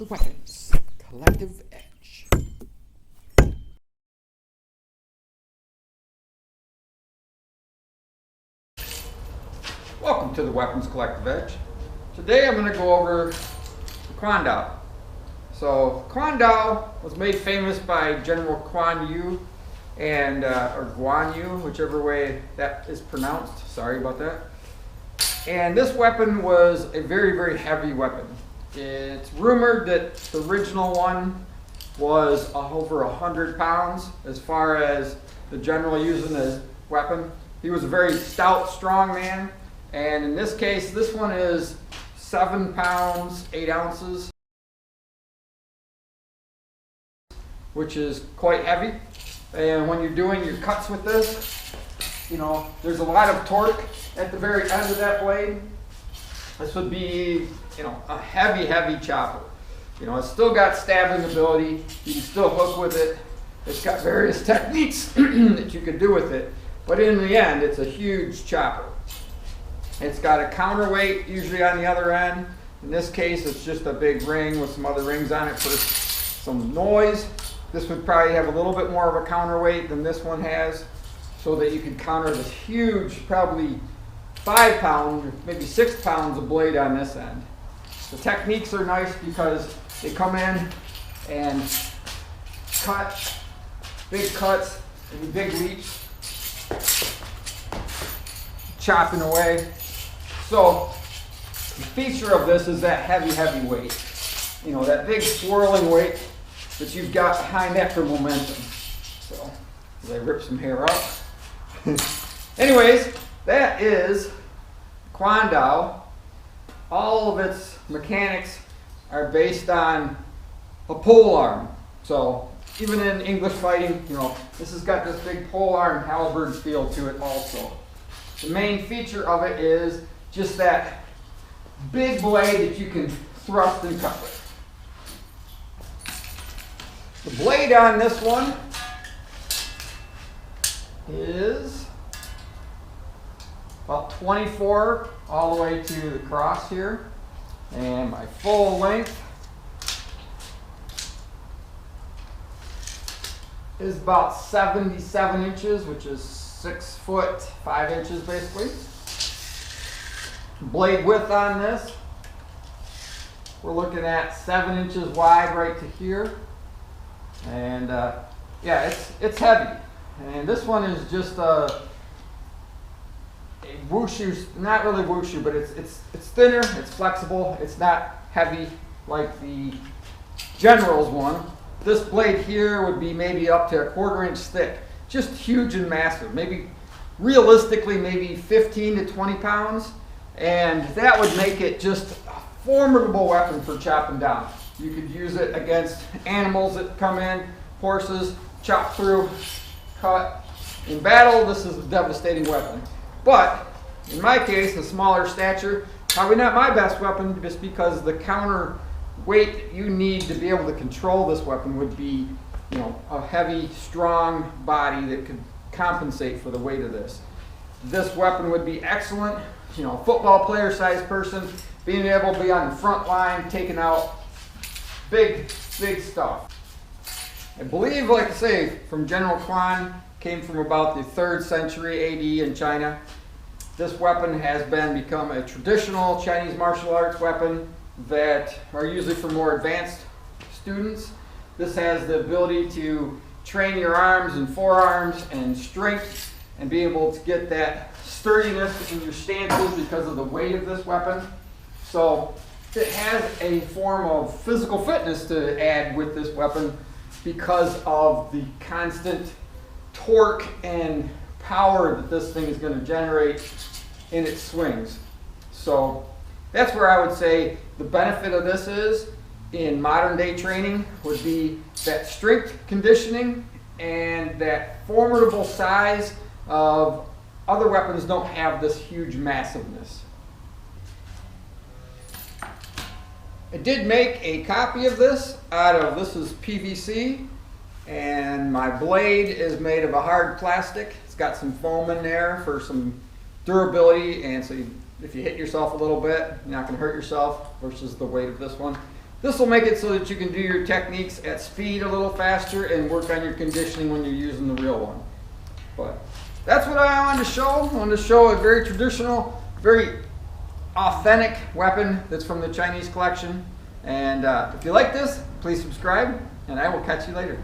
the weapons, collective edge. Welcome to the Weapons Collective Edge. Today I'm going to go over the Kwan Dao. So Kwan Dao was made famous by General Kwan Yu and or Guan Yu, whichever way that is pronounced. Sorry about that. And this weapon was a very, very heavy weapon. It's rumored that the original one was over 100 pounds as far as the general using his weapon. He was a very stout, strong man. And in this case, this one is 7 pounds, 8 ounces, which is quite heavy. And when you're doing your cuts with this, you know, there's a lot of torque at the very end of that blade. This would be, you know, a heavy, heavy chopper. You know, it's still got stabbing ability. You can still hook with it. It's got various techniques that you can do with it. But in the end, it's a huge chopper. It's got a counterweight usually on the other end. In this case, it's just a big ring with some other rings on it for some noise. This would probably have a little bit more of a counterweight than this one has, so that you can counter this huge, probably 5 pound, maybe 6 pounds of blade on this end. The techniques are nice because they come in and cut, big cuts and big leaps, chopping away. So the feature of this is that heavy, heavy weight. You know, that big swirling weight that you've got behind that for momentum. So, as I rip some hair out. Anyways, that is Kwan Dao. All of its mechanics are based on a pole arm. So, even in English fighting, you know, this has got this big pole arm halberd feel to it also. The main feature of it is just that big blade that you can thrust and cut with. The blade on this one is about 24 all the way to the cross here. And my full length is about 77 inches, which is 6 foot 5 inches basically. Blade width on this, we're looking at 7 inches wide right to here. And yeah, it's heavy. And this one is just a wushu, not really wushu, but it's thinner, it's flexible, it's not heavy like the General's one. This blade here would be maybe up to 1/4 inch thick, just huge and massive. Maybe realistically, maybe 15 to 20 pounds, and that would make it just a formidable weapon for chopping down. You could use it against animals that come in, horses, chop through, cut. In battle, this is a devastating weapon. But in my case, the smaller stature, probably not my best weapon, just because the counter weight you need to be able to control this weapon would be, you know, a heavy, strong body that could compensate for the weight of this. This weapon would be excellent, you know, football player sized person, being able to be on the front line, taking out big, big stuff. I believe, like I say, from General Kwan, came from about the 3rd century AD in China. This weapon has become a traditional Chinese martial arts weapon that are usually for more advanced students. This has the ability to train your arms and forearms and strength and be able to get that sturdiness in your stances because of the weight of this weapon. So it has a form of physical fitness to add with this weapon because of the constant torque and power that this thing is going to generate in its swings. So that's where I would say the benefit of this is in modern day training would be that strength conditioning and that formidable size of other weapons don't have this huge massiveness. I did make a copy of this this is PVC, and my blade is made of a hard plastic. It's got some foam in there for some durability, and so if you hit yourself a little bit, you're not going to hurt yourself versus the weight of this one. This will make it so that you can do your techniques at speed a little faster and work on your conditioning when you're using the real one. But that's what I wanted to show. I wanted to show a very traditional, very authentic weapon that's from the Chinese collection. And if you like this, please subscribe, and I will catch you later.